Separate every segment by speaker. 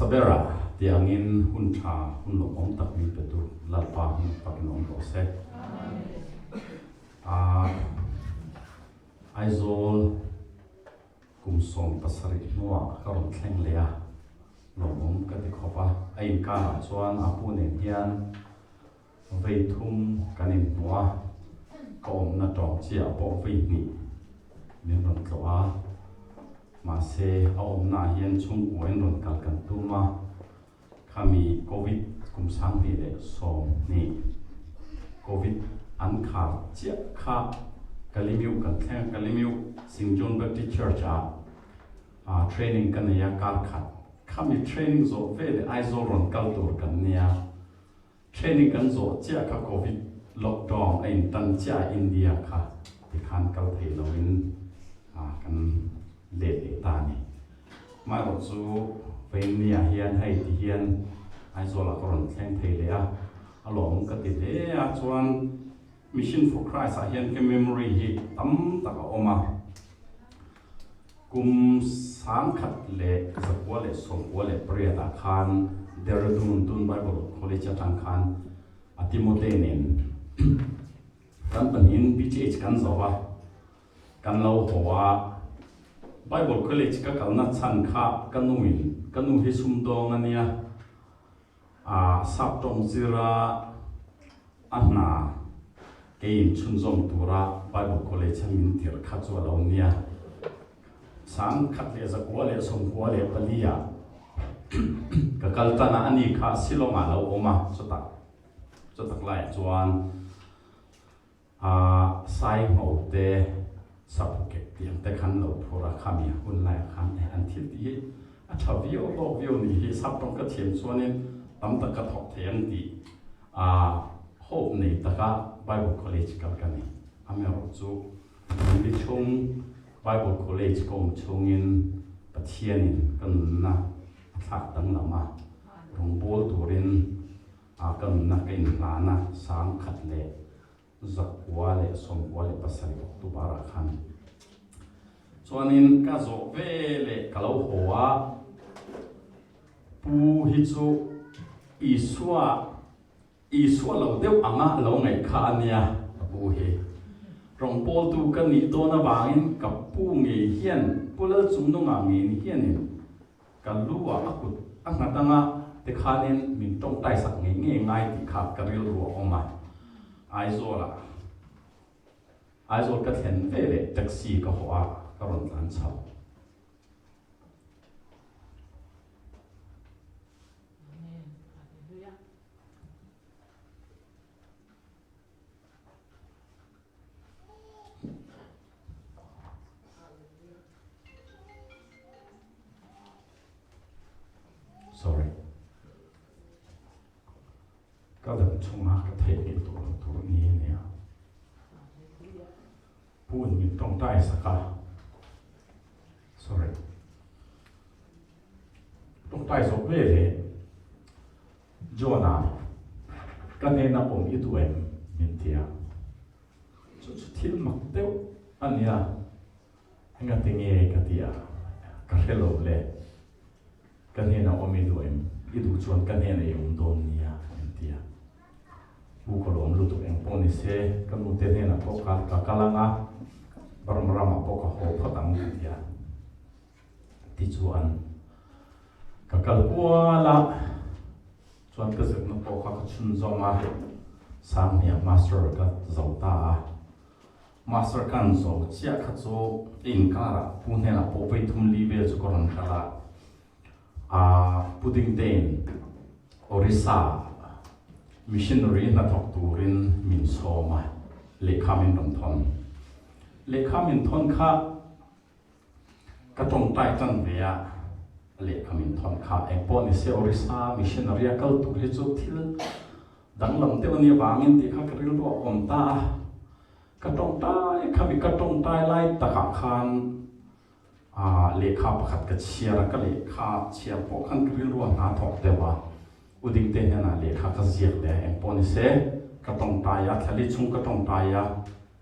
Speaker 1: sabera tiangin hun tha hun lo om tak mi petu lalpa hun pakinom lo se aizol kumsom pasari nuwa karon thleng lea lo om ka ti khopa ain ka chuan apune hian veithum kanin nuwa ka om na tong chia po vei ni min ron tloa ma se a om na hian chung uen ron kal kan tuma khami covid kum sang ni le som ni covid an kha chia kha kalimiu kan theng kalimiu Singjun Baptist Church training kan ya kar khat khami training zo ve le aizo ron kal tur kan nia training kan zo chia kha covid lockdown ain tan chia India kha ti khan kal thei loin kan le ta ni mai ro chu vein nia hian hai ti hian aizo la ron theng thei le alom ka ti le chuan Mission for Christ hian ke memory hi tam taka oma kum sang khat le zakwa le somwa le priya khan Dehradun Tun Bible College atang khan atimote nen kan panin BCH kan zawa kan lo howa Bible College ka kalna chan kha kanu hi sumdong ania saptong zira anna kein chunzom tura Bible College min tir khatwa lo nia sang khat le zakwa le somwa le palia ka kaltana ani kha silonga lo oma chotak lai chuan sai ngote sapuke tiang te khan lo phura khami hun lai khan an thil ti a thavio lo vio ni hi saptong ka thiam chuanin tam tak ka thok thiam ti hope nei taka Bible College kalkani amero chu ni chung Bible College kom chungin pathianin kan na thak tang lama rongbol turin kan na kain lana sang khat le zakwa le somwa le pasari october khan chuanin ka zo vele kalau hoa pu hi chu iswa lo deuh anga lo ngai kha ania pu hi rongbol tu kan ni to na wangin ka pu nge hian pula chumnunga nge ni hianin kalua akut angatanga te khanin min tong tai sak nge ngai ti kha karil ru oma aizol ka thlen vele taxi ka hoa karon tlan chau sorry kadam chunga ka thei ni tur ni ne pun min tong tai saka sorry tong tai so vele jona kanena om ituem min tia chu thil mak deu ania hanga tinge ka tia ka hello le kanena om ituem idu chuan kanena yum don nia tia bu kolom lu tu eng poni se kamu te na ko ka kalanga baramrama po ka ho phatang tia ti chuan ka kalpuala chuan ka zek na po ka chun zonga sang nia master ka zauta master kan zo chia kha zo in kara pune na po pai thum li be chu koran kala pudding den orisa missionary na thok turin min soma lekha min thon kha ka tong tai tan vea lekha min thon kha epo ni se orisa missionary kal tu hi chu thil danglam te ani wangin ti kha karil ro om ta ka tong tai lai ta khan lekha pakhat ka chia ka lekha chia po khan karil ro na thok te wa uding te na lekha ka ziak le epo ni se ka tong tai ya thali chung ka tong tai ya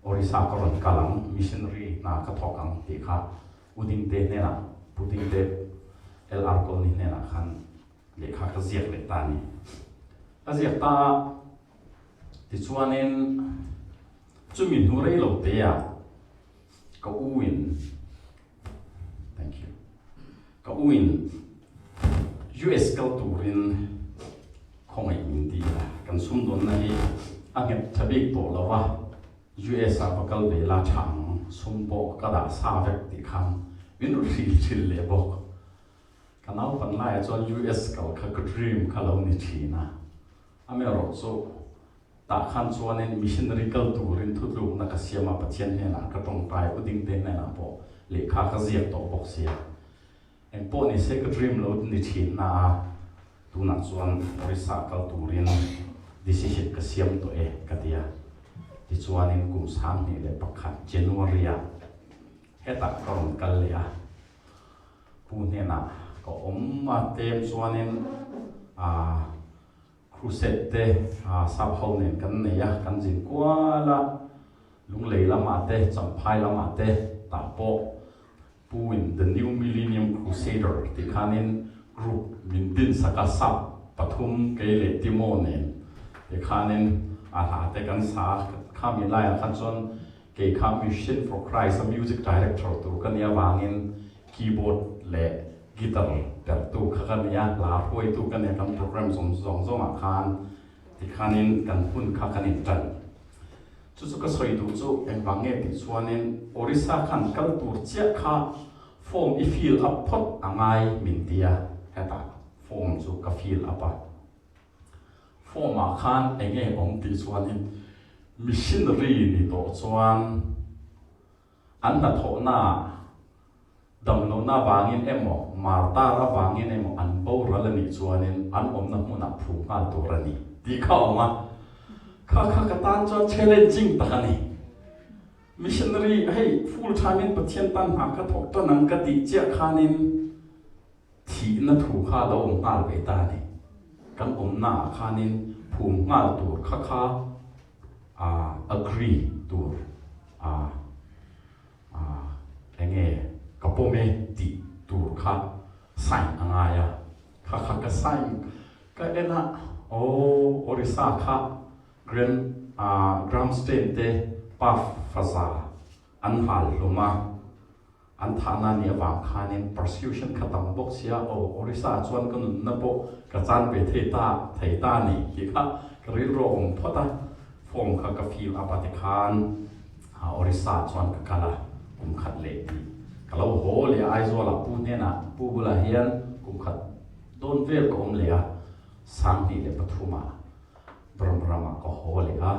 Speaker 1: orisa koron kalang missionary na ka thokang ti kha uding te na puting te el arkol ni na khan le kha ka ziak le ta ni a ziak ta ti chuanin chumin hu rei lo te a ka uin thank you ka uin US kal turin khongai min ti la kan sum don na hi anget thabik to lawa US a bakal ve la chang sum bo ka da sa vek ti kham win ri thil le bok kanau pan lai chon US kal kha ka dream khalo ni thina amero so ta khan chuanin missionary kal turin thutlu na ka siama pathian he na ka tong pai uding te na po le kha ka ziak to bok sia en po ni se ka dream lo ni thina tu na chuan orisa kal turin decision ka siam to e ka tia ti chuanin kum sang ni le pakhat January a heta karon kal le a pu ne na ko omma tem chuanin crusade te sab ho nen kan ne ya kan jin kwala lung lei lama te champhai lama te ta po puin the new millennium crusader ti khanin group min din saka sap pathum ke le timo nen ti khanin a ha te kan sa khami lai khan chon ke kham mission for Christ a music director tu kan ya wangin keyboard le guitar ter tu khan ya la hoi tu kan ya kan program zong a khan ti khanin kan hun kha kanin tan chu ka soi du chu en wange ti chuanin orisa khan kal tur chia kha form I feel up pot angai min tia heta form chu ka feel up a form a khan enge om ti chuanin missionary ni to chuan an na tho na dam no na wangin emo marta ra wangin emo an bo ra la ni chuanin an om na huna phu nga to ra ni ti kha oma kha ka tan chuan challenging ta ni missionary hey full time in pathian tan ha ka thok to nang ka ti chia khanin thi na thu kha lo om ngal ve ta ni kan om na khanin phu ngal tur kha agree to enge kapome ti tur kha sign angaya kha ka sign ka ena orisa kha Gramstein te pa faza an hal luma an thana ni awang khanin persecution khatam bok sia orisa chuan kanun na bo ka chan be theita ni hi kha karil ro om phota form kha ka feel apate khan orisa chuan ka kala kum khat le ti kalau ho le ai zo la pu ne na pu bula hian kum khat don vel ko om le a sang ni le pathuma brama ko ho le a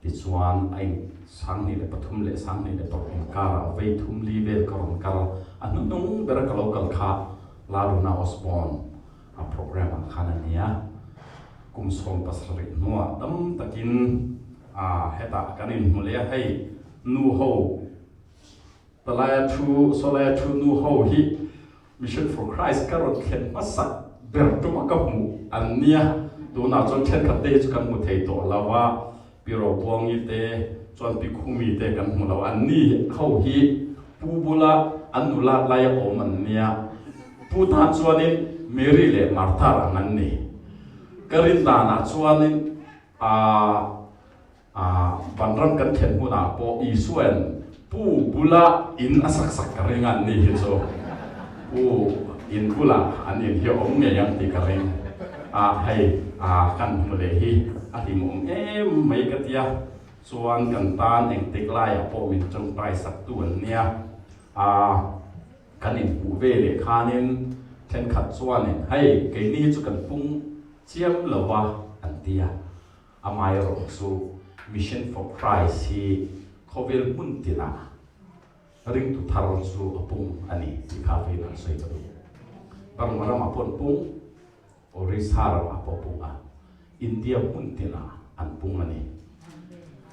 Speaker 1: ti chuan ai sang ni le pathum le sang ni le pathum kara ve thum li vel karon kal anu nung bera ka local kha la na Osborne a program a khana nia kum som pasari nuwa dam takin heta kanin mule hei nu ho talaya thu solaya thu nu ho hi mission for Christ karot khen masak ber tu makamu ania do na chon khen khat te chu kan mu thei to lawa piro buang I te chon pi khumi te kan mu lawa ani ho hi pu bula anula laya om ania pu ta chuanin Mary le Martha rangan ni karin dana chuanin banram kan khen huna po Isuan pu bula in asak karingan ni hi so pu in bula anin hi om nge yang ti karing hay kan mule hi ati mong mai katia chuan kan tan eng tik lai po min chong pai sak tuan nia kanin pu ve le khanin then khat chuanin hay ke ni chu kan pung chiam lawa antia amai ro su mission for Christ hi khovel puntina ring tu thar chu apung ani ti kha ve na sei ka bang mara ma pon pung orisar apo punga India puntina an pung ani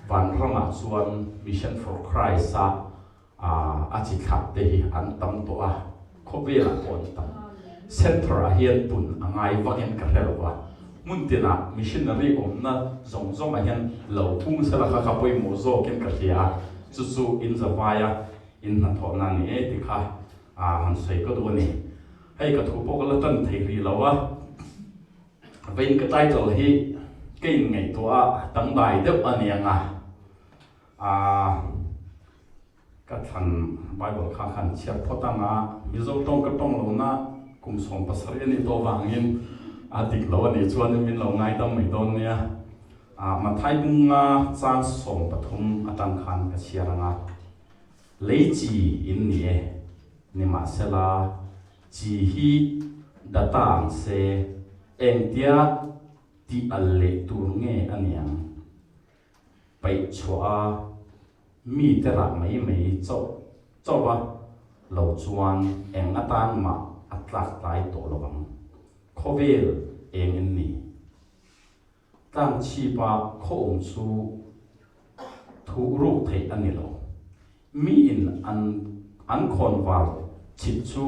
Speaker 1: van rama chuan mission for Christ sa achi khat te hi an tam to a khobela pon tam center a hian pun angai waken ka helwa muntina missionary omna zong a hian lo pung sala kha poi mo zo ken ka hia chu in zawaya in na thona ni ti kha han sei ko do ni hei ka thu po ka la tan thei ri lawa vein ka title hi kein ngai to a tang dai deuh anianga ka than Bible kha khan chiat photanga mizo tong ka tong lo na kum som pasari ni to wangin adik lo ani chuan min lo ngai dam mai don nia ma thai bunga chang som pathum atang khan ka chiaranga lechi in ni e ni ma sela chi hi data ang se engtia ti alle tur nge aniang pai chua mi tera mai cho ba lo chuan eng atan ma atlak tai to lawang khovel eng ni tang chi pa khom chu thu ru thei ani lo mi in an khon war chit chu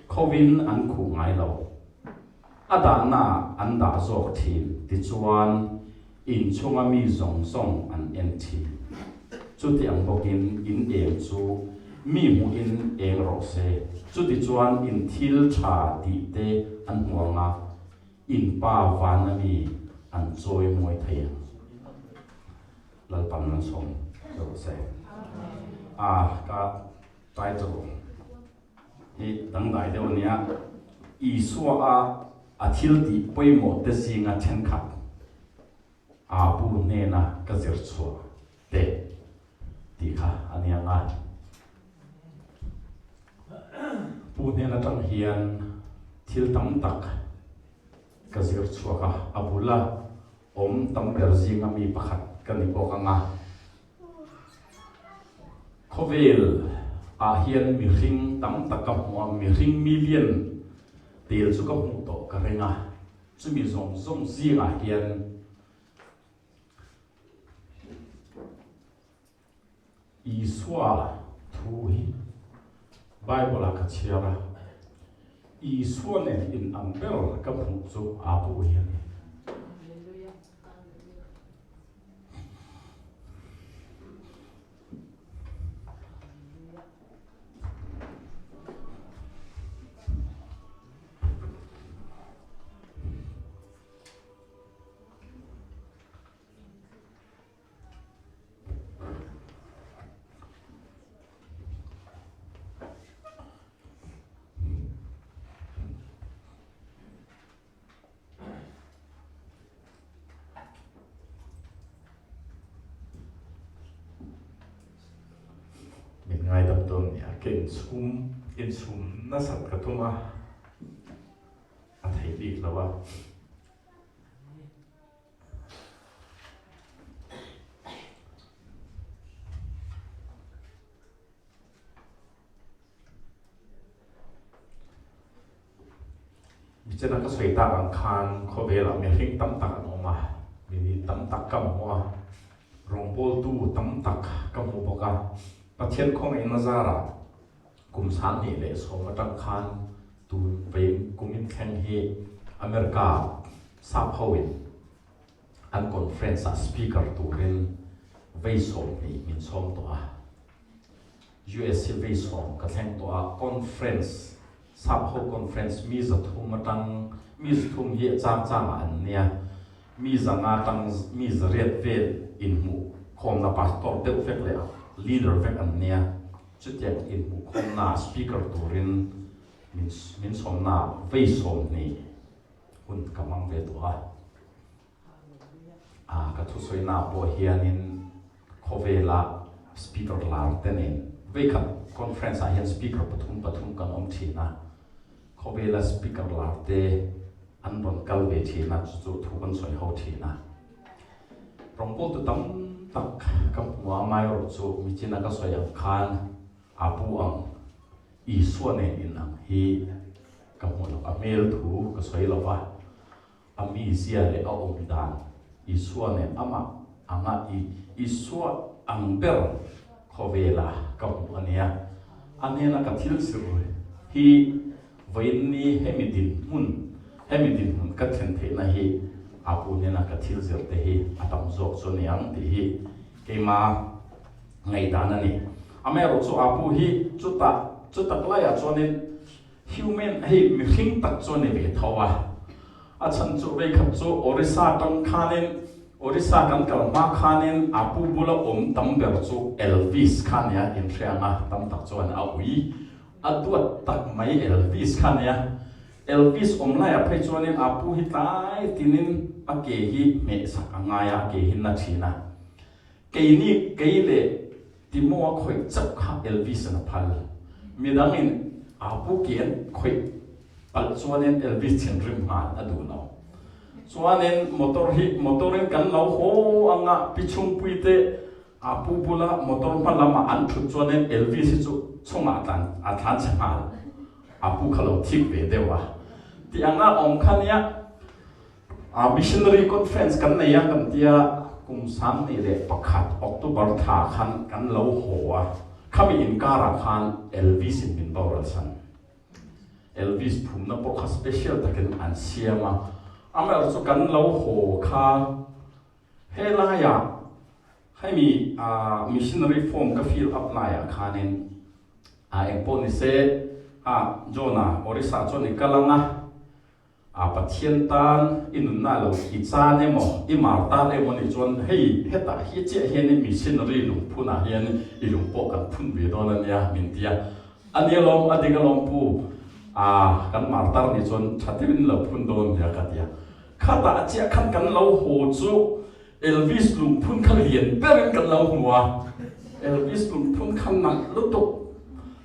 Speaker 1: khovin an khu ngai lo ada na an da zok thil ti chuan in chunga mi zong song an en thi chu ti ang bokin in em chu mi mu in eng ro se chu ti chuan in thil tha ti te an muanga in pa van ami an choi moi thei lal pan man som so se ka title hi dang dai de onia I suwa a thil ti poimo te singa then khat bu ne na ka zir chua te ti kha anianga bu ne na tang hian thil tam tak ka zir chua ka abula om tam ber zinga mi pakhat ka ni pokang khovel hian mi ring tam tak ka hmuang mi ring million tel chu ka hmu to ka renga chumi zong zinga hian Iswa thu hi Bible ka chiara Iswa ne in ambel ka hmu chu abu hian ngai dam ton ya ken sum in sum na sat ka thuma a thei dik lawa bichana ka soita ang khan khobela me hing tam tak anoma mi tam tak kam mo rongbol tu tam tak kam mo boka pathian khong in nazara kum san ni le so matang khan tu ve kumin khen he America sa phawin an conference a speaker tu ren ve so ni min som to US ve so ka theng to conference sa phaw conference mi za thum matang mi thum ye chang an nia mi zanga tang mi zret ve in mu khom na pastor te fek le leader vek an nia chutiak in mu khom na speaker turin min som na ve som ni hun kamang ve to ka thu soi na po hianin khovela speaker lar tenin ve khat conference a hian speaker pathum kan om thina khovela speaker lar te an ron kal ve thina chu thu kan soi ho thina rongpol tu tam tak kam wa mai ro chu mi china ka soyam khan apu ang I suane in ang hi kam mo a mel thu ka soi lawa ami sia le a om dan I suane ama anga I suwa ang ber khovela kam ania anena ka thil sir hi vaini hemidin mun ka then the na hi apu ne na ka thil zer te hi atam zok chu niang ti hi keima ngai dan ani amero chu apu hi chuta klaya chuanin human hi mi hring tak chu ne ve thawa a chan chu ve khat chu orisa tang khanin orisa kan kalma khanin apu bula tam ber chu Elvis khan ya in thrianga tam tak chuan a ui aduat tak mai Elvis khan ya Elvis lai a phei chuanin apu hi tai tinin a ke hi me sak anga ya ke hin na thina ke ni ke le timo khoi chap kha Elvis na phal midangin apu kian khoi pal chuanin Elvis chen rim ma adu no chuanin motorin kan lo ho anga pichung puite apu bula motor palama an thu chuanin Elvis chu chunga atlan chama apu khalo thik ve dewa ti anga khania a missionary conference kan nei kan tia kum sam ni le pakhat October tha khan kan lo ho khami in kara khan Elvis in bin boral san Elvis phumna pokha special takin an siama amar chu kan lo ho kha helaya hai mi missionary form ka fill up la ya khanin emponi se Jonah orisa choni kalanga pathian tan inun na lo icha ne mo imarta le mo ni chon hei heta hi che hian missionary lung phuna hian ilung po kan phun ve don ania mintia anialom adigalom pu kan martar ni chon thatin lo phun don ya katia khata che khan kan lo ho chu Elvis lung phun khal hian berin kan lo huwa Elvis lung phun khan na lutuk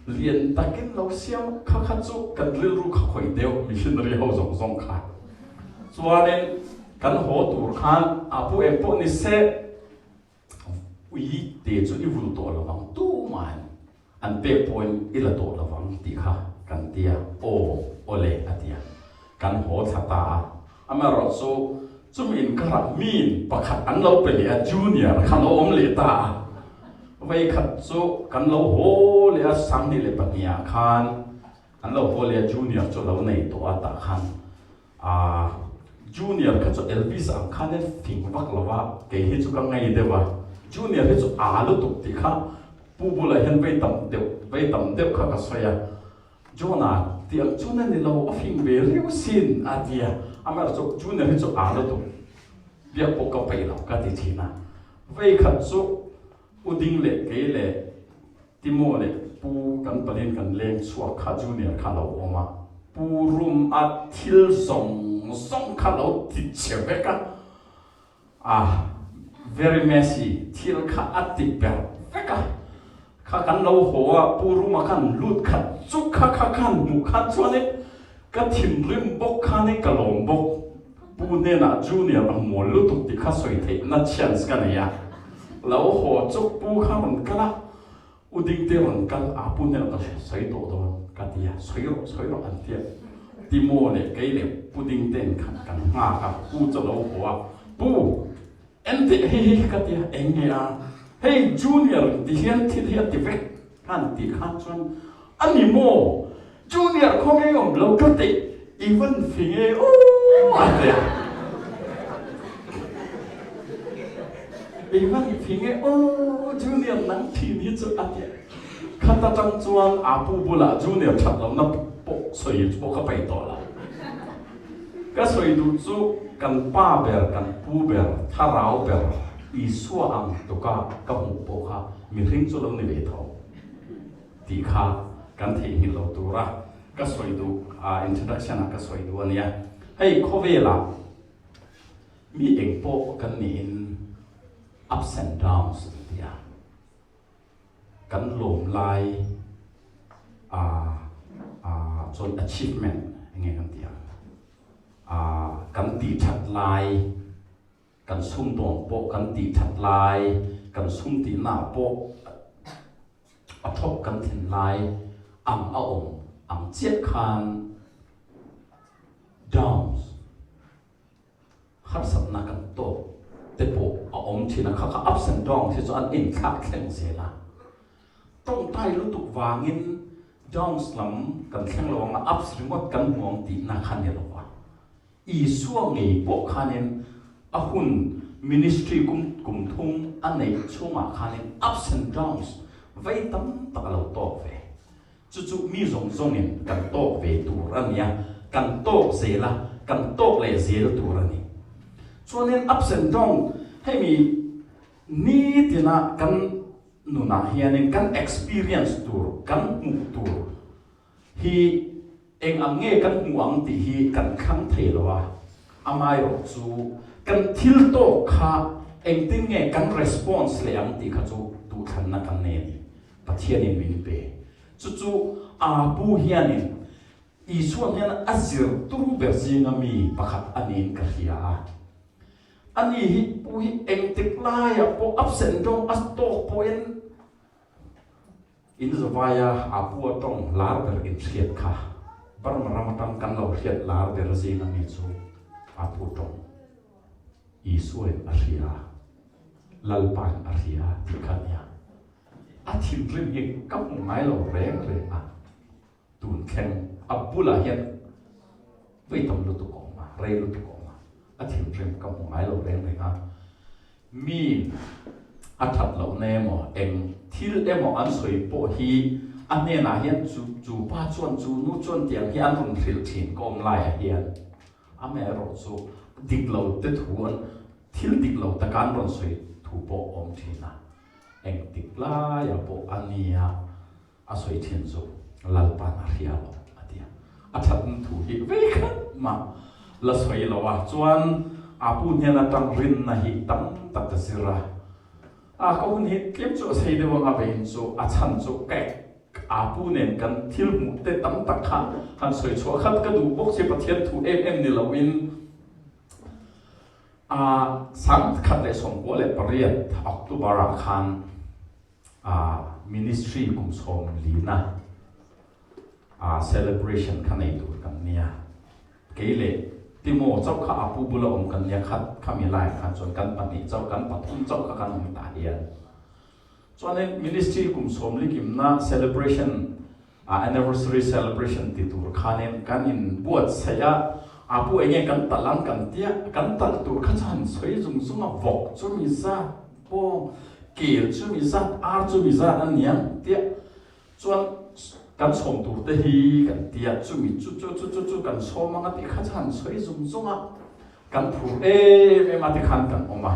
Speaker 1: liền takin lo siam kha kha chu kan lil ru kha khoi deu missionary ho zong zong kha chuanin kan ho tur khan apu empo ni se ui te chu i vul to lawang tu man an pe point ila to lawang ti kha kan tia ole atia kan ho thata amaro so chumin kara min pakhat an lo pe le junior khan lo om le ta vậy khát số cán lâu hố lẽ sáng đi lẽ bận nhà khan cán lâu hố lẽ junior cho lâu này tổ ta khan junior khát số Elvis ang khan nên phim vác lâu vác cái hết số căng ngay đấy vả junior hết số lúc tục thì khan bu lại hiện vây tầm đeo khát cái xoay Jonah thì ang Jonah này lâu phim về riêu xin dia mà số junior hết số lúc tục việc bộ câu phải lâu cái gì thế na vậy khát số uding le ke le timo le pu kan palin kan leng suak kha junior kha lo oma pu room a thil song kha lo ti cheveka very messy thil kha ati per veka kha kan lo ho pu room khan lut kha chu kha mu kha chone ka thim rim bok kha ne kalom bok pu ne na junior ang mo lu tu ti kha soi the na chance ka ne ya lâu hồ chúc bu khá bằng cái đó uding te bằng cái apu này là sấy tổ đó cái gì sấy rồi anh tiệt timo này cái này uding ten khăn khăn ngà cả bu cho lâu hồ bu em thì hey cái gì anh nghe hey junior thì hiện thì vậy khăn thì khăn chọn anh đi mua junior không nghe ông lâu cái gì even phi nghe anh thế Ivan finge junior nang thi ni chu atia khata tang chuan apu bula junior that lo na po soi po ka pai to la ka soi du chu kan pa ber kan pu ber tharau ber I suwa ang to ka mu po kha mi ring chu lo ni ve tho ti kha kan the hi lo tu ra ka soi du introduction ka soi du ania hei khovela mi eng po kan ni in ups and downs yeah kan lom lai chon achievement nghe kan tia kan ti that lai kan sum dong po kan ti that lai kan sum ti na po thop kan thin lai am chiat khan downs har sap na kan to te po thina kha ups and downs thì cho an in khak thleng se la tong tai lu tuk wangin downs lam kan thleng lo nga ups rimot kan muang ti na khan ne lo wa I suang ngei po khanin ahun ministry kum thung anei chunga khanin ups and downs vai tam tak lo to ve chu mi zong in kan to ve tur ania กันโต๊ะเสียละกันโต๊ะเลยเสียตัวนี่ส่วนนี้อัพเซนต้องให้มีนี่ที่น่ะกันหนูน่ะเฮียนี่กัน experience ตัวกันมุกตัวฮีเองอังเงกันหวังที่ฮีกันขังเทลวะอาไม่รู้จูกันทิลโตข้าเองติงเงกัน response เลยอังที่ข้าจูดูทันนักกันเนนี่ปัจเจียนิมินเปจูอาบูเฮียนี่อีส่วนเฮียนอาเซียตูรูเบอร์ซิงามีประคับอันนี้กันเฮียอันนี้ปุยเองติดลายอะพออัพเซนตรงอัสโตพอเอ็นอินสวายอาปัวตรงลาร์เบอร์อินเชียดค่ะบารมรามตัมกันเราเชียดลาร์เบอร์ซิงามีจูอาปัวตรงอีส่วนอาเซียลัลปันอาเซียที่ขันยาอาทิตย์เรื่องยิ่งกับไม้เราแรงเลยอ่ะตูนแข่งอับบุลาเฮียนไม่ต้องลุตุกออกมาเรลุตุกออกมาอาทิตย์เรื่องกับไม้เราแรงเลยอ่ะมีอาทัดเหล่าเนมเอ็งที่เอ็มอันสวยโปฮีอันเนี้ยนะเฮียนจูป้าจวนจูนู้จวนเตียงเฮียนรุ่นถิลถินก็ไม่เฮียนอเมริกาดิกเราเต็ดหัวที่ดิกเราตะการรุ่นสวยถูกโปอมทีนะเองติดลายอะโปอันนี้อะอาศัยเทียนจูลัลปานาเรียลอะเดียอาทัดถูกฮิเวกันมาละสวยละว่าจวนอาปูเนี่ยนะตั้งรินนะฮิตั้งตัดสิระก็คนฮิเก็บจูใส่เดี๋ยวอาเป็นจูอาชันจูแกอาปูเนี่ยกันทิลมุดเตตั้งตักขันหันสวยชัวขัดกระดูกบกเสียประเทศถูเอ็มนี่ละวินสังขัดเลยส่งกัวเลยปริยัติออกตุบาราคันministry กุมสมลีนะcelebration ขันในตัวกันเนี่ยเกลี่ยที่โมเจ้าข้าปูบุลอมกันเนี่ยขัดข้ามีลายขันส่วนกันปฏิเจ้ากันปฐุมเจ้าข้ากันมีตาเดียนส่วนใน ministry กุมสมลีกิมนะ celebration anniversary celebration ติดตัวขันเนี่ยกันอินบวชเสียอาผู้เองกันตัดลังกันเตี้ยกันตัดตัวข้าชันสวยจุงซุ่มวอกจุมีซาโป้เกี่ยวจุมีซาอาร์จุมีซาอันนี้เตี้ยส่วนกันส่งตัวเตียกันเตี้ยจุมีจุกันส่งมันติข้าชันสวยจุงซุ่มกันผู้ไม่มาติขันกันออกมา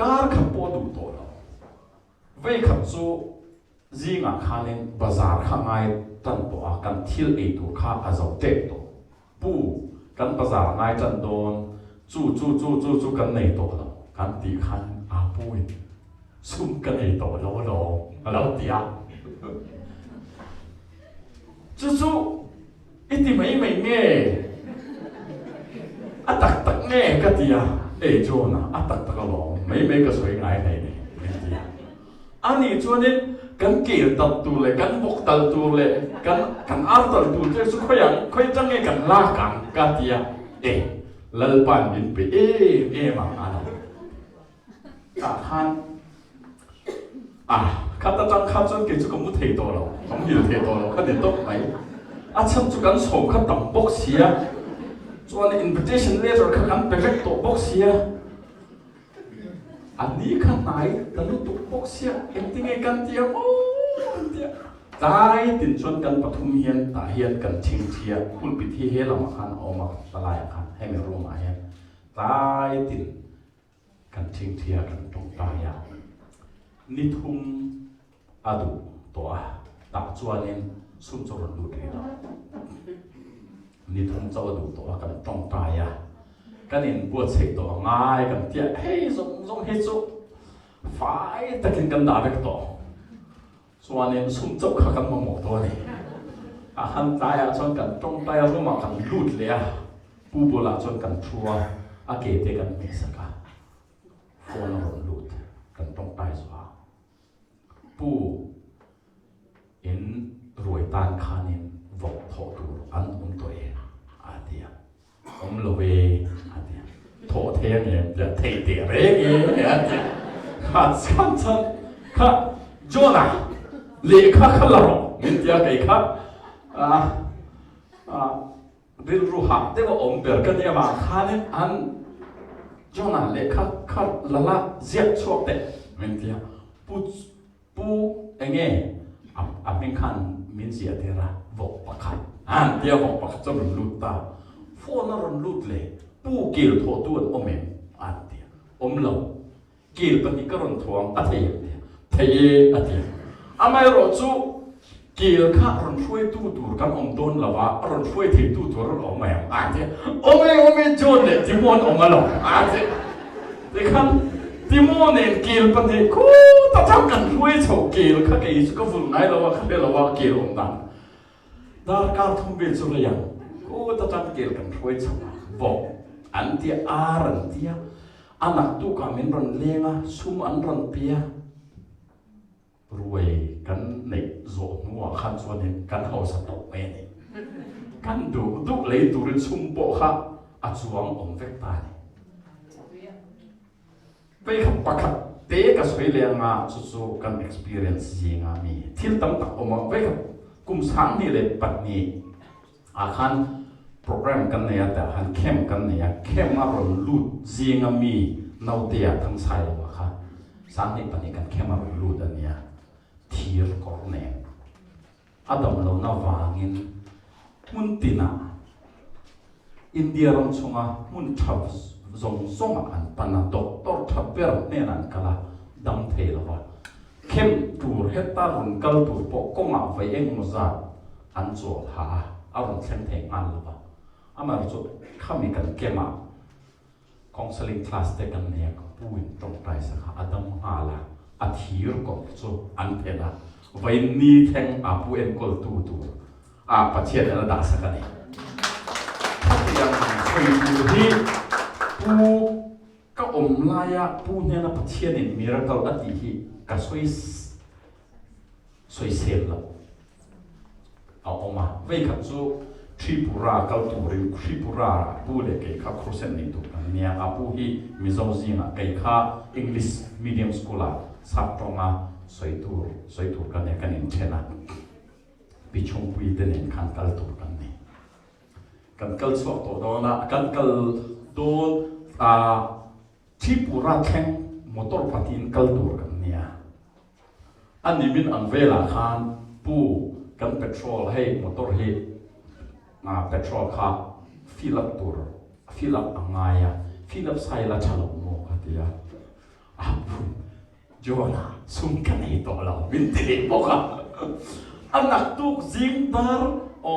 Speaker 1: การขับปอดูตัวเราเว้ขับจูจีงาขันเองบาซาร์ข้างในตันตัวกันทิลเอตัวข้าอาจจะเด็กตัวปูกันภาษาง่ายจันโดนจู่กันในตัวเรากันตีขันอาปุยซุ่มกันในตัวเราแล้วเดียจู่อิติไม่เงี้ยตักเงี้ยก็เดียโจนะตักก็ลองไม่ก็สวยง่ายในนี่ไม่เดียอันนี้ชวนนี้กันเกี่ยวตัดตัวเลยกันบกตัดตัวเลยกันอาร์ตัดตัวเจ้าสุขยังค่อยจังเงกันลากกันเดียลัลปันบินไปมาอันนั้นขันขัดจังขัดจนเกี่ยวกับมุทเทตัวเราผมอยู่เทตัวเราขัดเด็ดตกไหมฉันจุกันส่งขัดต่ำบกเสียชวน invitation letter ขัดไปเล็กตัวบกเสียอันนี้ข้างในแต่ลูกตุกปกเสียเอ็งที่ไงกันเดียวเดียวตายติดชนกันปฐุมเฮียนตาเฮียนกันชิงเทียคุณปิดที่เฮลมาคันออกมาตลายคันให้ไม่รู้มาเฮียนตายติดกันชิงเทียกันตรงตายานิทุมอดุตัวตักจวนเองสุ่มโจรดูดีนะนิทุมเจ้าอดุตัวกันตรงตายากันเห็นบวชเสกตัวง่ายกันเตี้ยเฮ้ยส่งเฮซุฝ่ายตะกินกันด่าไปตัวส่วนนี้สุ่มเจ้าข้ากันมาหมดตัวนี่หันตายชนกันตรงตายรู้มากันลุดเลยปูโบราณชนกันชัวเกตกันมีสักการโฟนรถลุดกันตรงตายสว่าปูเห็นรวยตานคานินวอกทอตูอันตัวเองอาเดียโลเวอาเดียโถเทียนเนี่ยจะเทเดียเร่เงี้ยอาเดียข้าสันชันข้าโจนาเลี้ยข้าข้าลาโรมินเดียกับข้าดิลรูฮับเดี๋ยวอมเบิร์กันเนี่ยมาข้าเนี่ยอันโจนาเลี้ยข้าลาลาเจียชอบเด็มินเดียปูเองเงี้ยเป็นขันมินเสียเทระวกปะขัน an tia bok pak cho run lut ta phone na run lut le pu kil tho tuan omem an tia lo kil pani ka run thuang a thei a tia amai ro chu kil kha run thui tu tur kan don lawa run thui thi tu tur lo mai an tia ome jon le timon lo an tia de kan timon en kil pani ku ta chang kan thui chho kil kha ke chu ka vul nai lawa kha be lawa kil dan dar kar thum bil chu yang ko ta chang kil kan thui chho bo an tia aran tia anak tu kami ron lenga sum an ron pia ruai kan nei zo nuwa khan chuan kan ho sa to me ni kan du lei turin sum po kha a chuang om vek ta ni pe kham pakhat te ka soi lenga chu kan experience jinga mi thil tam tak oma pe kum sang ni le pat ni a khan program kan ne ata han kem kan ne ya kem a ron lut zinga mi nau tia thang sai wa kha sang ni pani kan kem a ron lut ania thir kor ne adam lo na wangin mun tina india ram chunga mun thab zong an pana doctor thaper ne nan kala dam thei lawa kem tur heta ron kal tur po konga vai eng mo za an cho ha aron thleng thei an lawa amar chu khami kan kema counseling class te kan ne ka puin tong tai sa kha adam hala a thir ko chu an phela vai ni theng a pu en kol tu a pathian ala da sa ka ni yang khoi tu hi pu ka om la ya pu ne na pathian in miracle ati hi ka soi sel la a oma vai ka chu Tripura kal turin Tripura pu le ke kha khusen ni tu nia apu hi mizo zinga ke kha English medium school a saptonga soitur kan ne kan in chena pichung pui den in kan kal tur kan ni kan kal so to do na kan kal do a Tripura theng motor patin kal tur kan nia ani min an vela khan pu kan petrol hey motor hi petrol kha fill up angaya fill up sai la chalo mo khatia apu jona sum kan hi to la min tili boka anak tu jing dar o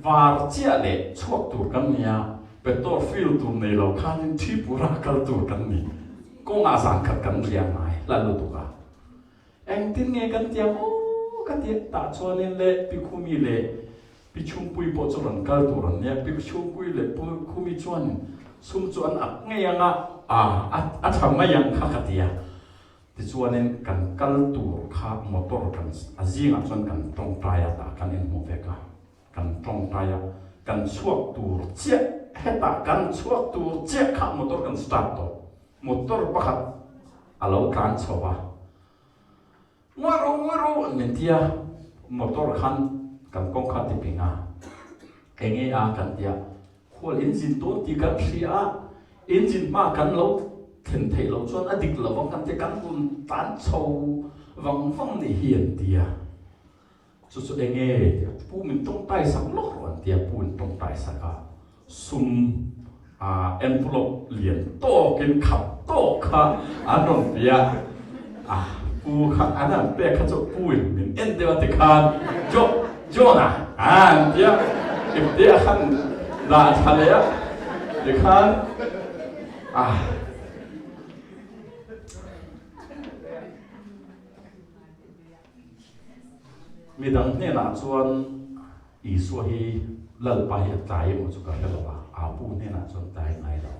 Speaker 1: var chia le chuak tur kan nia petrol fill tur nei lo khan thi pura kal tur kan ni ko nga sang khat kan ria ngai la lu tu ka eng tin nge kan tia o ka tia ta chuanin le pikhumi le pichung pui po chuan kal turan ne pichung pui le khumi chuan sum chuan ak nge anga a thama yang kha khatia ti chuanin kan kal tur kha motor kan azinga chuan kan tong taya ta kan en mo veka kan tong taya kan chuak tur che heta kan chuak tur che kha motor kan start to motor pakhat alo kan chowa ngaro mentia motor khan kan kong kha ti pinga enge a kan tia khol engine to ti kan ria engine ma kan lo then thei lo chuan adik lo kan te kan kun tan chho wang ni hian tia chu enge pu min tong tai sak lo ron tia pu min tong tai saka sum envelope lian to kin khap to kha anon pia pu kha anan pe kha chu pu min en de wa te khan Jona, dia if dia akan lah saya, dia kan midang ni nak cuan isu hi lal pahit cai mo juga hello apu ni nak cuan cai ngai lo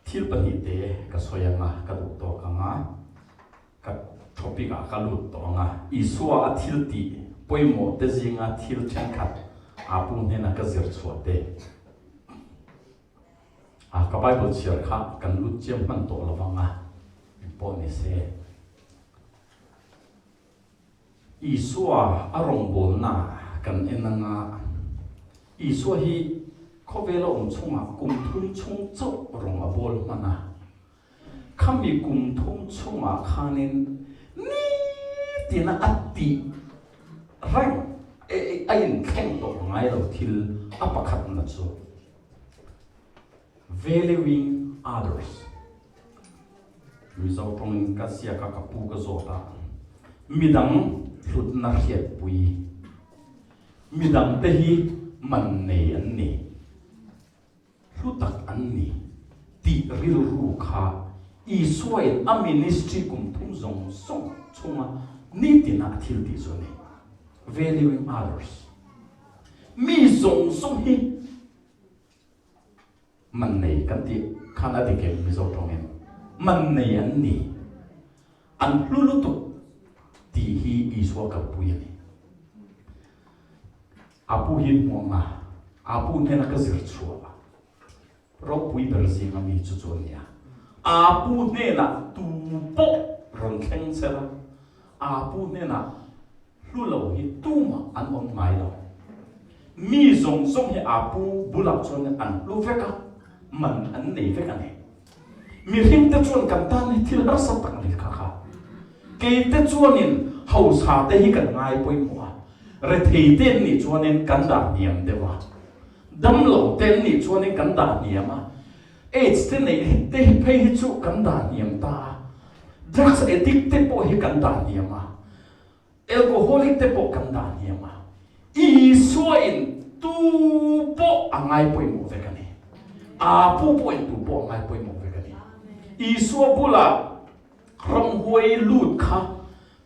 Speaker 1: thil pani te ka soyanga ka du to ka nga ka topic a ka lut to nga isua a thil ti poimo te zinga thil chen khat apu ne na ka zir chuate ka bible chiar kha kan lut chem man to lawanga po ni se isua arong bol na kan enanga isua hi khobelo chunga kum thun chung chok rong abol mana khami kum thum chunga khanin ni tina ati rang ayin keng to ngai lo thil apakhat na chu valuing others result tong ka sia ka kapu ka zota midang hlut na hiat pui midang te hi man nei an ni hlutak an ni ti ril ru kha i suai a ministry kum thum zong song chunga ni tina thil ti zo ni valuing others mi zong song hi man nei kan ti khana de ke mi zo tong en man nei an ni an lulu tu ti hi i suai ka pui ni apu hin mo ma apu ne na ka zir chua ro pui ber zi ma mi chu chu nia apu ne na tu po ron kheng se la apu ne na lu lo hi tu ma an on mai lo mi zong song hi apu bulak chon an lu ve ka man an nei ve ka ne mi him te chon kan ta ne thil har sa tak ni kha kha ke te chon in hau sa te hi kan ngai poi mo re thei ten ni chon in kan da niam de wa dam lo ten ni chon in kan da niam a AIDS te nei te phei hi chu kan da niam ta drugs addict te po hi kan da niam a alcoholic te po kan da niam a i so in tu po angai poi mo ve ka ni a pu po in tu po angai poi mo ve ka ni i so bula ram huai lut kha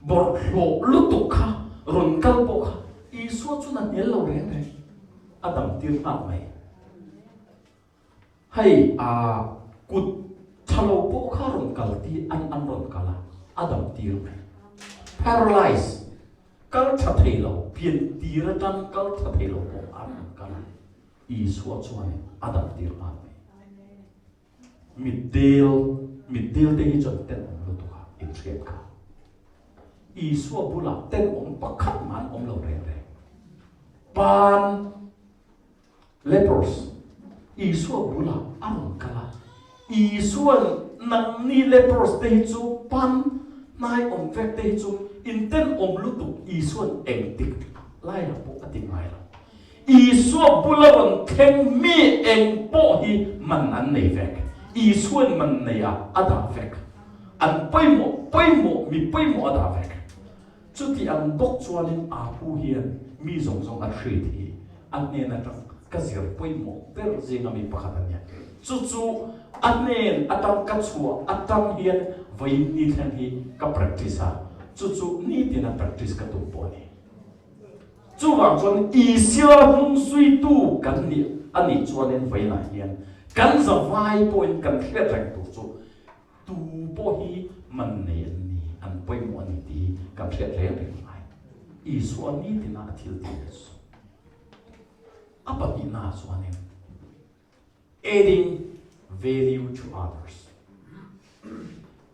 Speaker 1: bor hlo lutuk kha ron kal po kha i so chu na nel lo re re adam tir na mai hay kut chalo po kha ron kal ti an ron kala adam tir mai paralyzed kal cha thei lo pian tir tan kal cha thei lo po an kala i so chu ne adam tir na mai midel te hi chot ten lo to ka in thret ka i so bula ten pakhat man lo re re pan lepers i so bula an kala i so nang ni lepers te chu pan nai vek te chu in ten lu tu i so eng tik lai la po ati mai la i so bula ron theng mi eng po hi man an nei vek i so man nei ada vek an poimo mi poimo ada vek chu ti ang bok chuanin apu hian mi zong zong a thrit hi an ne na ka zir poimo per zinga mi pakhat ania chu an nen atam ka chua atam hian vai ni than hi ka practice a chu ni tina practice ka tu po ni chu wang chuan i sia hung sui tu kan ni ani chuanin vai na hian kan za vai point kan thlet rang tu chu tu po hi man ne ni an poimo ani ti kan thlet re re mai i so ni tina thil ti apa ina chuanin adding value to others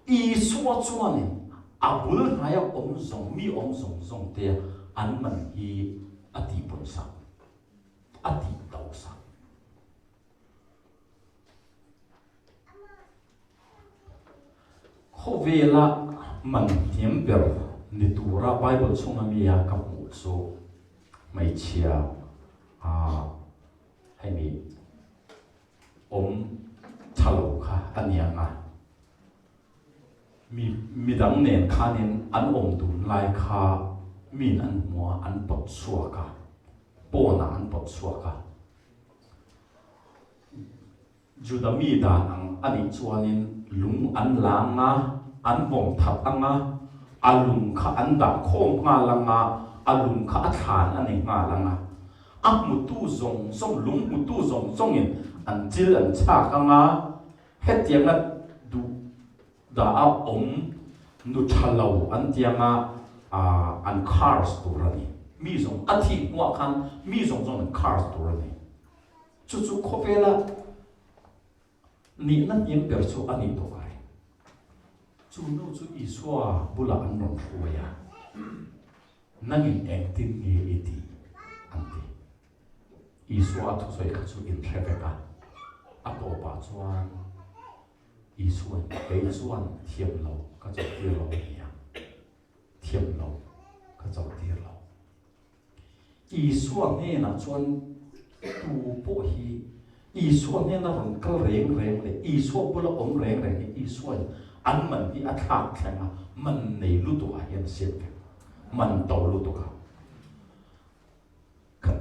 Speaker 1: i so chuanin abul haya mi zong te an man hi ati pun sa ati tau sa khovela man thiam ber ni tura bible chunga mi ya ka mu so mai chia hay mi chalo kha anianga mi dang nen khanin an dun lai kha min an mo an pot chua ka pona an pot chua ka juda mi da ang ani chuanin lung an langa an bom thap anga alung kha an da khom nga langa alung kha athan ani nga langa mutu zong song lung mutu zong song in an chil an cha anga hetianga du da nu thalo an tianga an cars turani mi zong athi wa khan mi zong zong an cars turani chu khopela ni na yem per chu ani to kai chu no chu iswa bula an non thuya nangin acting ni eti anti iswa thu soi ka chu in theveka apo pa chuan iswa pe chuan thiam lo ka chu ti lo ya thiam lo ก็จะตีเราอีส่วนนี้นะชวนตูโปฮีอีส่วนนี้นะรำก็เร่งเลยอีส่วนบุรุษเร่งอีส่วนอันมันที่อัตราแข็งมันในรู้ตัวยังเสียกันมันโตรู้ตัว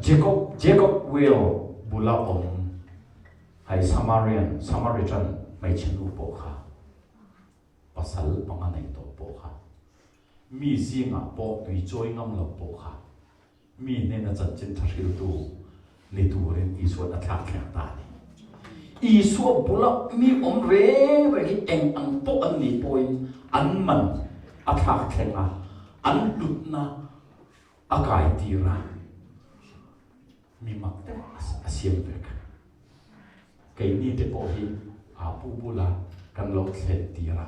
Speaker 1: เจคอบเวลบุรุษให้ซามาริจันไม่ชินอุปโภคภาษาปังอันไหนตัวโปค่ะมีสิ่งอ่ะโปตุยจอยงำเราโปค่ะมีเนี่ยนะจัดจินทริลตูในตัวเรื่องอีส่วนอัตราแข็งตานี่อีส่วนบุรุษมีเร่เองอันโปอันนี้ปอยอันมันอัตราแข็งอันหลุดนะอากาศตีระมีมักแต่เสียงเด็กไก่นี่เด็กพอฮีอาปูบุลากันลดเล็ดตีระ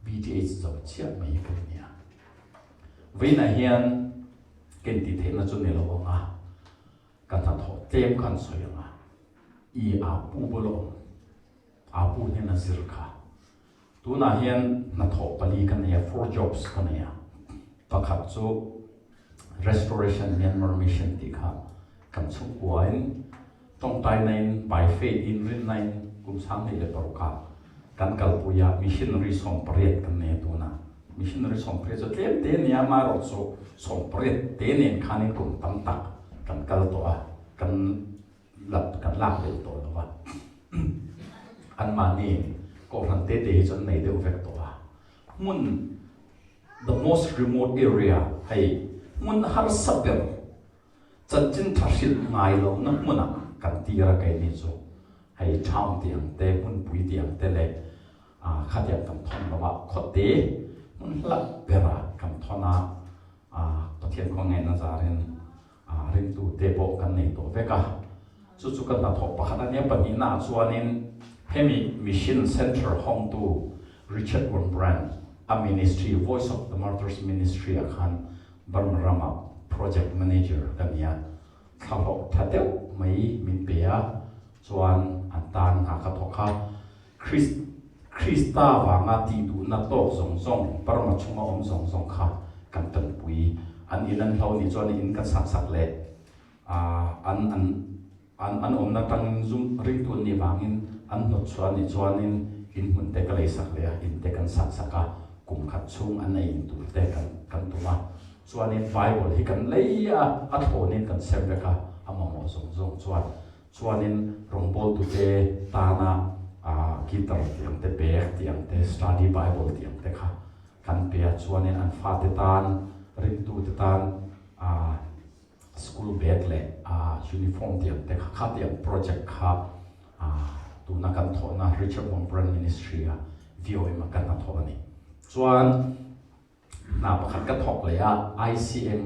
Speaker 1: BTS จะเชื่อไม่กันเนี่ยเวลาเฮียนกันติดเห็นนะจนเนี่ยเราว่ากันทันทอเต็มกันสวยอีอาปูบุลอาปูเนี่ยนะสิรค่ะตัวน่าเฮียนนัทอปลีกันเนี่ย 4 jobs กันเนี่ยประคับจู restoration Myanmar mission ติค่ะกันสุกวันต้องตายในใบเฟดอินรินในกุมสังนี่เลยปรุกากันกัลปุยา missionary ส่งเปรียดกันเนี่ยตัวน่ะ missionary ส่งเปรียดจะเต็มเต็มเนี่ยมารอดส่งเปรียดเต็มเนี่ยขานี่กลุ่มตั้มตักกันกัลตัวกันหลับกันลากเดือดตัวแล้วว่าอันมานี่ก็ทันเตะจนในเดือดเวกตัวมุน the most remote area ให้มุนฮาร์สับเบลจัดจินทัศิลไงเรานักมุนกันตีระไกนี่จูให้ชาวเตียงเตะมุนปุยเตียงเตะเลยขัดแย้งกันทอนเราว่าขดเตะมุนหลับเบรากันทอนะประเทศของไงน่าจะเรียนตัวเตะโบกันในตัวเวกะจู่ๆกันตัดทบปะขณะนี้ปัจจุบันส่วนนี้ให้มี mission center ห้องตัว Richard Wurmbrand a ministry voice of the martyrs ministry อาคารบรมรามา project manager กันเนี่ยข้าวทัดเดียวไม่มีเปียส่วนอันตานหากระทบค่ะคริสตาวางาตีดูนัดโตส่งปรมาชุมอมส่งค่ะกันตันปุยอันนี้นั่นเรานี่ส่วนนี้กันสักเล็กอันอมนัดตั้งซุ่มริงตัวนี้วางินอันหนดส่วนนี้ส่วนนี้อินหุ่นเตกเลยสักเลยอินเตกันสักกุมขัดชุ่มอันไหนอินตัวเตกันตัวส่วนนี้ไฟบอลที่กันเลยอัดโหนี่กันเซมเบค่ะอามาหมอส่งส่วนนี้รงบอลตัวเตตานากีตาร์เตียงเตเบกเตียงเตสตัดดี้ไบเบิลเตียงเตค่ะกันเปียส่วนนี้อันฟาเตตานริงตัวเตตานschool bag เลยuniform เตียงเตค่ะเตียง project ค่ะตัวนักการทอนะ Richard Wurmbrand ministry VOA มากันนักทอนี่ส่วนน่าประคันกันทอกเลยICM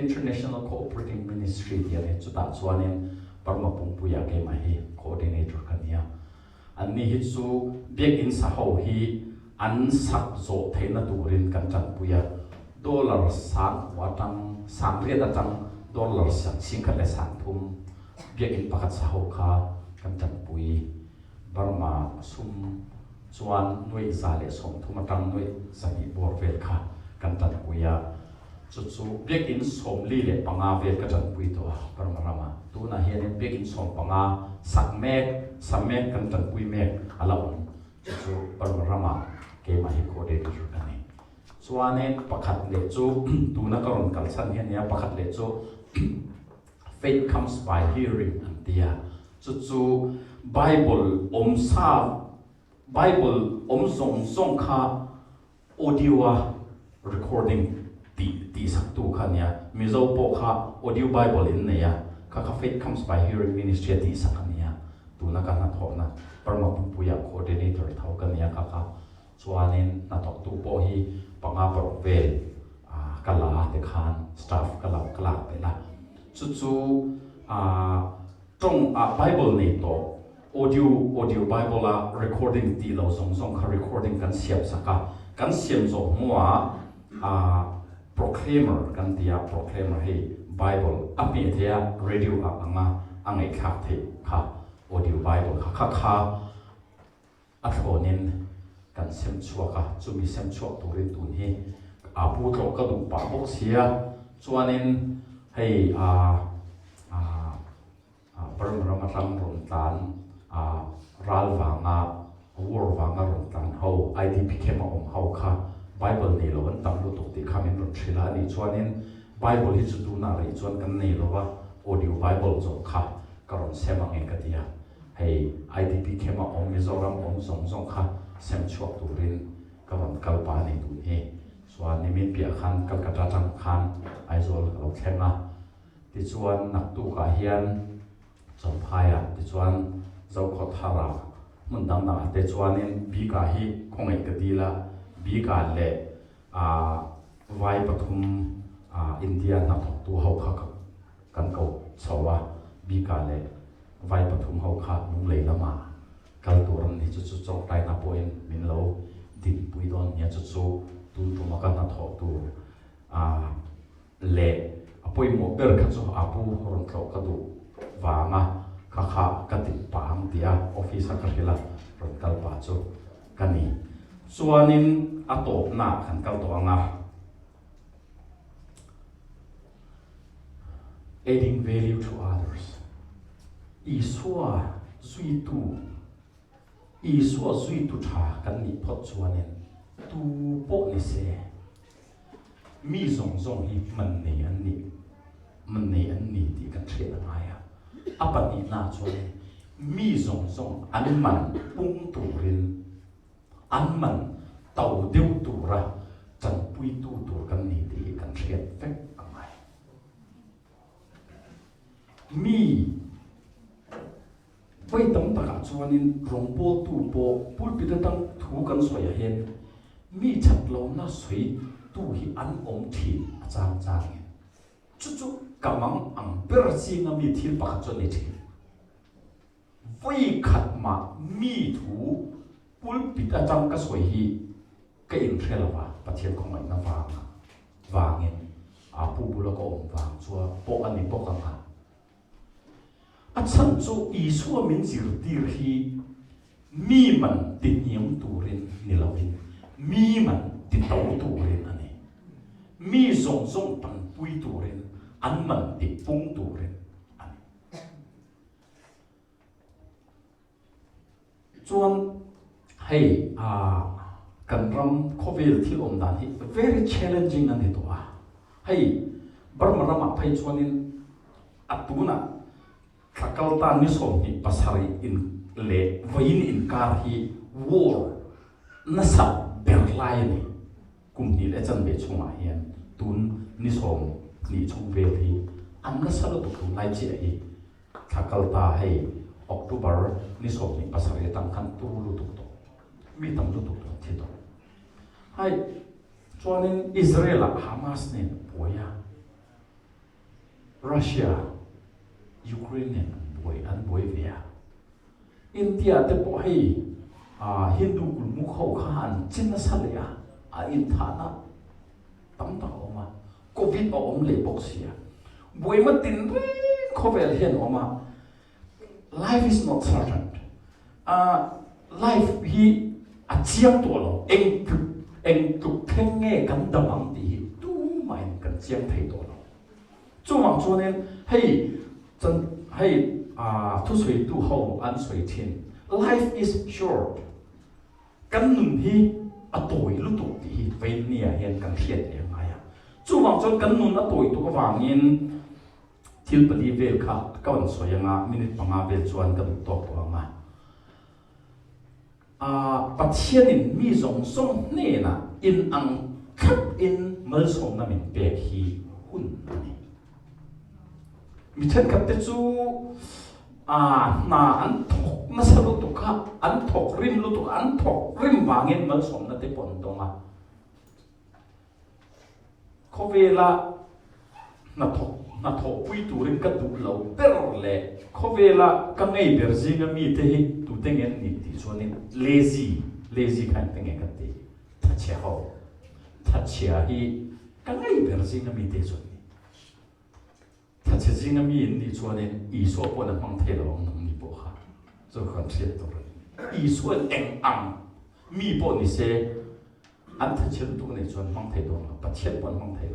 Speaker 1: International Cooperating Ministry เดียวเนี่ยจุดตัดส่วนนี้ปรมาปุงปุยาเกมาฮี coordinator กันเนี่ยอันนี้ฮิตซูเบียกอินสาวฮีอันสักโซเทนตูรินกันจันปุยา$สักวัดจัง3 เรียดจัง$สักสิ่งกันเลย3 ทุ่มเบียกอินประคันสาวค่ะกันจันปุยบรมาซุมส่วนหน่วยซาเลส่งทุ่มตังหน่วยสนิบอร์เวลค่ะกันจันปุยจู่ๆเบียกอินสมลีเลปังอาเวลกันจันปุยตัวบรมารามาตัวน่ะเฮียนเบียกอินสมปังอาสักเมกกันจันปุยเมกอะไรอุ่นจู่ๆบรมารามาเกมาฮิโคเดดิจุกันนี่ส่วนนี้ประคัดเลจู่ตัวนักการณ์กัลสันเฮียนประคัดเลจู่ faith comes by hearing อันเดียจู่ๆ Bible Bible ส่งค่ะ audio recording ตีสักตัวค่ะเนี่ยมีเจ้าปกค่ะ audio Bible อินเนี่ยค่ะ faith comes by hearing ministry ตีสักเนี่ยตัวนักการณ์ทอนะปรมาปุยา coordinator เท่ากันเนี่ยค่ะส่วนนี้นักตัวปฮีปังอาปรเวลกลาเด็กขัน staff กลาไปละจู่ๆตรงBible นี่ตัว audio Bible recording ตีเราส่งค่ะ recording กันเสียบสักกันเสียบส่งมัวproclaimer กันที่proclaimer ให้ Bible มีที่ radio อังไงคักที่ค่ะ audio Bible ค่ะอัฐโนินกันเสียบชัวค่ะจุมีเสียบชัวตัวเรื่องตัวนี้ apu tlo ka du pa bok sia chuanin hei param atlang ron tan ral wanga war wanga ron tan ho IDP kema ho kha Bible nei lo an tam lu tok ti khamin ron thila ni chuanin Bible hi chu tu na rei chuan kan nei lo wa audio Bible zo kha karon semang e katia hei IDP kema Mizoram zong kha sem chuak turin karon kalpa nei tu he chuan nimin pia khan Calcutta tang khan aizol lo thlenga ti chuan nak tu ka hian chom phaya ti chuan zo kho thara mun dang na te chuanin bi ka hi khongai ka dila bi ka le vai pathum India na thok tu ho kha kan ko chawa bi ka le vai pathum ho kha nung lei lama kal turan ni chu chok tai na poin min lo din pui don nya chu tun tu ma kan na thok tu le apoi mo ber kha chu apu ron thok ka du wanga kha kati pang tia office ka hila ron kal pa chu kani chuanin atop na khan kal to anga adding value to others isua zui tu tha kan ni phot chuanin tu po ni se mi zong hi man nei an ni ti kan thre na ya apani na chuan mi zong an man pung turin an man tau deu tura chan pui tu kan ni ti kan thre vek amai mi vai tam taka chuanin rongpol tu po pulpit atang thu kan soya hen mi chat lo na soi tu hi an om thi chang chu kamang ang per singa mi thil pa chon ni thi vai khat ma mi thu pulpit atang ka soi hi ka in thelawa pathian khomai na wangin apu bulo ko om wang chua po ani po ka chan chu isua min zir tir hi mi man ti niam turin nilawin mi man ti tau turin ani mi zong pan pui turin an man ti pung turin ani chuan hei kan ram khovel thil om dan hi very challenging ani to hei barmarama phai chuanin atuna Kakalta ni som ni pasari in le vain in kar hi war nasa berlai ni kum ni le chan be chunga hian tun ni som ni chung ve hi an nasa lo tu lai che hi Kakalta hei October ni som ni pasari tang kan tu lu tu to mi tam lu tu to thi to hai chuanin Israel Hamas ne poya Russia Ukrainian boy via India te po hei Hindu kulmu khau khan chin na salya in thana tam ta oma covid om le boxia boy ma tin khovel hen oma life is not certain life hi chiang to lo eng tu thenge kan damang ti tu mai kan chiang thei to lo chu mang chuanen hei chân hay thu suy tu hậu an suy thiên life is short căn nung hi tuổi lúc tuổi thì về nia hiện căn thiệt này ngay à chú vàng cho căn nung tuổi tu có vàng in thiếu bali về cả các bạn suy nga minute bằng về chuan cái đủ top của nga bắt thiên in mi zong song nè na in ang khắp in mal song na mình bẹt hi hun này mi chen kap te chu na an thok na sa lu tu kha an thok rim lu tu an thok rim wangin mal som na te pon donga khovela na thok pui tu rin ka du lo per le khovela ka ngei ber zinga mi te hi tu tengen ni ti chuanin lazy khan tengen ka te tha che hi ka ngei ber zinga mi te chuan thật sự riêng mi in đi cho nên ý số của nó mang theo lòng nông đi bộ ha rồi còn thiệt rồi ý số anh mi bộ ni se an thà chịu tụ này chuẩn mang thầy đồn bắt chết bọn mang thầy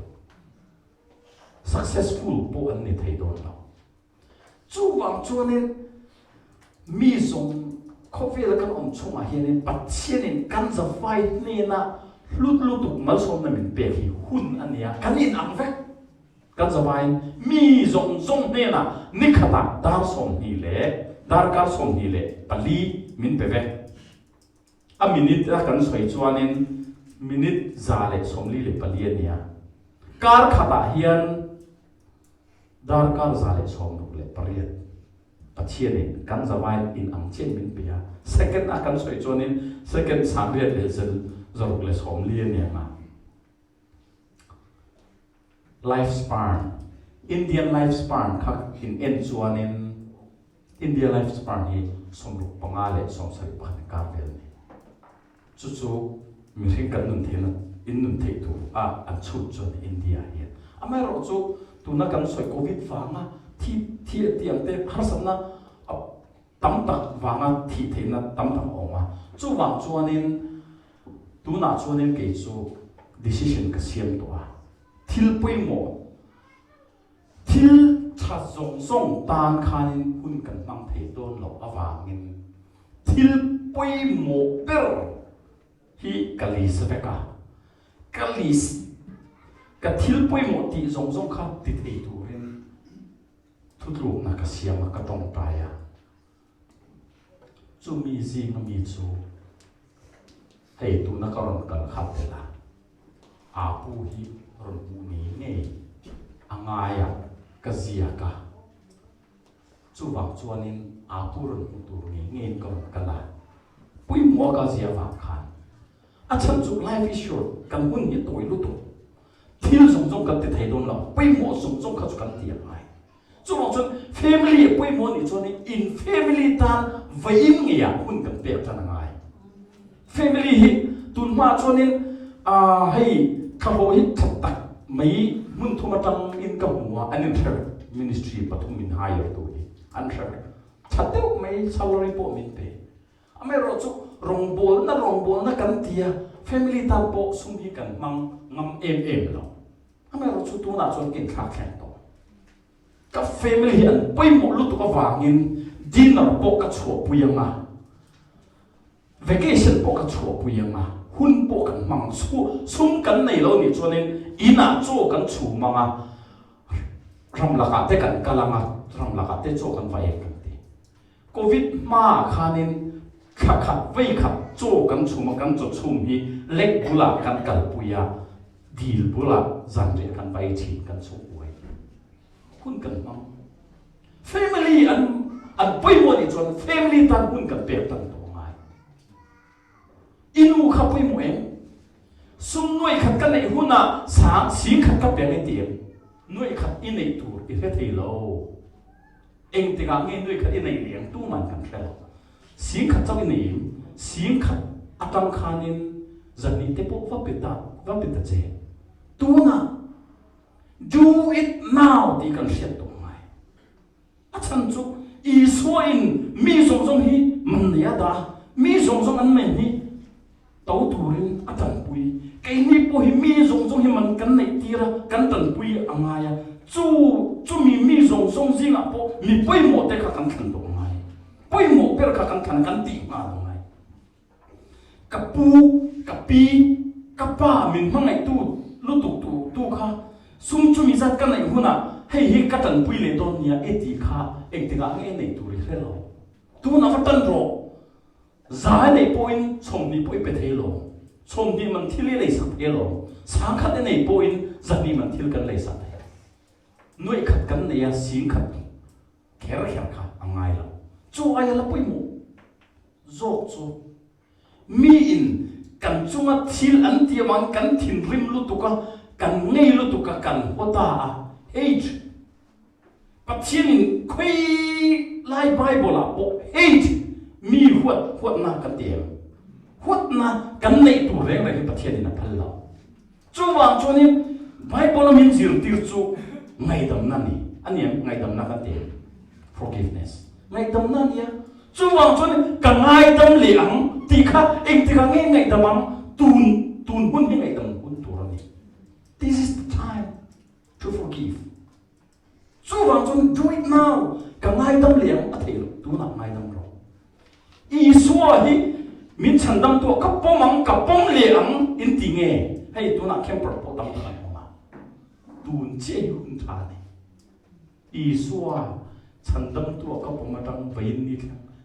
Speaker 1: successful bộ anh này thầy đồn nào chú vàng cho nên mi dùng coffee là cái ông chung à hiện bắt chết nên căn giờ vai nên na lút tục mal som na mình bẻ hi hun anh ya căn in ăn vét căn giờ vai mi dùng nên na nikhata dar som hi lệ dar kar som hi lệ pali min bẻ vét a minute la kan soi cho nên minute za lệ som li lệ pali anh ya kar khata hian dar kar za lệ som nuk lệ pariat pathianin kan zawai in ang chen min pia second akan soi chonin second samriat le zel zoruk le som lian ya ma lifespan Indian lifespan khak in en chuanin India lifespan hi somruk panga le som sari phan ka vel ni chu mi ring kan nun thena in nun thei tu a an chut chon India hi amai ro chu tuna kan soi covid fanga thi tiang te kharsana tam tak wanga thi theina tam tak oma chu wang chuanin tuna chuanin ke chu decision ka siam to a thil poimo thil cha zong zong tan khanin hun kan mang thei don lo awangin thil poimo per hi kalis veka kalis ka thil poimo ti zong zong kha ti thei tu thudru na ka siam ka tong taya chu mi zing mi chu hei tu na ka ron kal khat la a pu hi ron pu ni nge angaya ka zia ka chu wang chuanin a pu ron pu tu ni nge ka ron kala pui mo ka zia wa khan a chan chu life is short kan hun ni toi lu tu thil zong zong ka te thai don la pui mo zong zong ka chu kan ti ai chu wang chun family pui mo ni chuanin in family tan vain nge ya hun kan pe tan ngai family hi tun ma chuanin hei khaho hi that tak mai mun thuma tang in ka huwa an thar ministry pathum min hire tu hi an thar thateu mai salary po min pe ame ro chu rong bol na kan tia family tan po sum hi kan mang ngam em lo ame ro chu tu na chuan kin thak khen to ka family an poi mo lu tu ka wangin dinner po ka chho puyanga vacation po ka chho puyanga hun po kan mang sum kan nei lo ni chuanin ina cho kan chu manga ramlaka te kan kalanga ramlaka te cho kan vai kan ti covid ma khanin kha vei kha cho kan chu ma kan cho chum hi lek bula kan kal puya dil bula zanre kan vai thi kan chu oi hun kan mang family an poi mo ni chuan family tan hun kan pe tan inu kha pui mo em sum noi khat kan nei huna sa si khat ka pe nei tiam noi khat in nei tur i the thei lo eng te ga nge noi khat in nei liang tu man kan thel si khat chaw nei si khat atang khanin zani te po va peta che tu na do it now ti kan shet to mai a chan chu i so in mi song song hi man ya da mi song song an men hi tàu turin atan pui cái ni po hi mi zong zong hi man kan nei tira kan tan pui angaya chu mi zong zong zinga po mi poi mo te ka kan than do ngai poi mo per ka kan than kan ti ma do ngai ka pu ka pi ka pa min mangai tu lu tu kha sum chu mi zat kan nei huna hei hi ka tan pui le don nia eti kha ek te ga nge nei tu ri hello tu na fa tan ro giá này point chồng đi point bệt hello chồng đi mình thiếu lấy sạch hello sáng khát này point giờ đi mình thiếu cần lấy sạch nuôi khát cần này xin khát khéo khát anh ai lo cho ai là point mu dốt cho mi in cần chung á thiếu anh tiệm anh cần thiên rim lu tu ka cần ngay lu tu ka cần ota age bắt thiên khui lai Bible là bộ age mi huat na kan tiam huat na kan nei tu reng reng pathian na phal lo chu wang chu ni Bible min zir tir chu ngai dam na ni aniam ngai dam na kan tiam forgiveness ngai dam na ni chu wang chu ni ka ngai dam le ang ti kha eng ti kha ngai dam ang tun tun hun hi ngai dang hun turani. This is the time to forgive. Chu wang chun do it now. Ka ngai dam liang a thei tu na ngai dam ro. I suwa hi min chan dam tu ka pomang ka pom liang in ti nge. Hei tu na kem pro po dam ta ma. Tun che hun tha ni. I suwa chan dam tu ka pom dang vein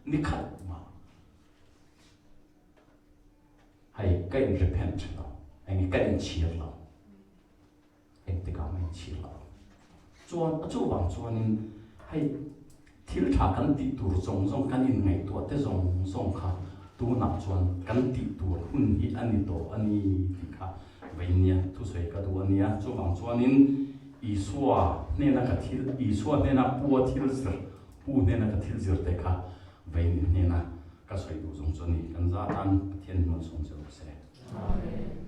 Speaker 1: ni khat ma. Hei ka in repent lo. Hei ka in cheer lo. Hei te ka mai cheer lo. Chu wang chuan hei thil tha kan ti tur zong kan in ngai tu te zong kha tu na chuan kan ti tur hun hi ani to ani kha veinia tu sei ka du ania chu wang chuan in isua ne na ka thil isua ne na pu thil sir pu ne na ka thil zir te kha vein ne na ka sei du zong chuan ni kan za tan thian mo song se amen.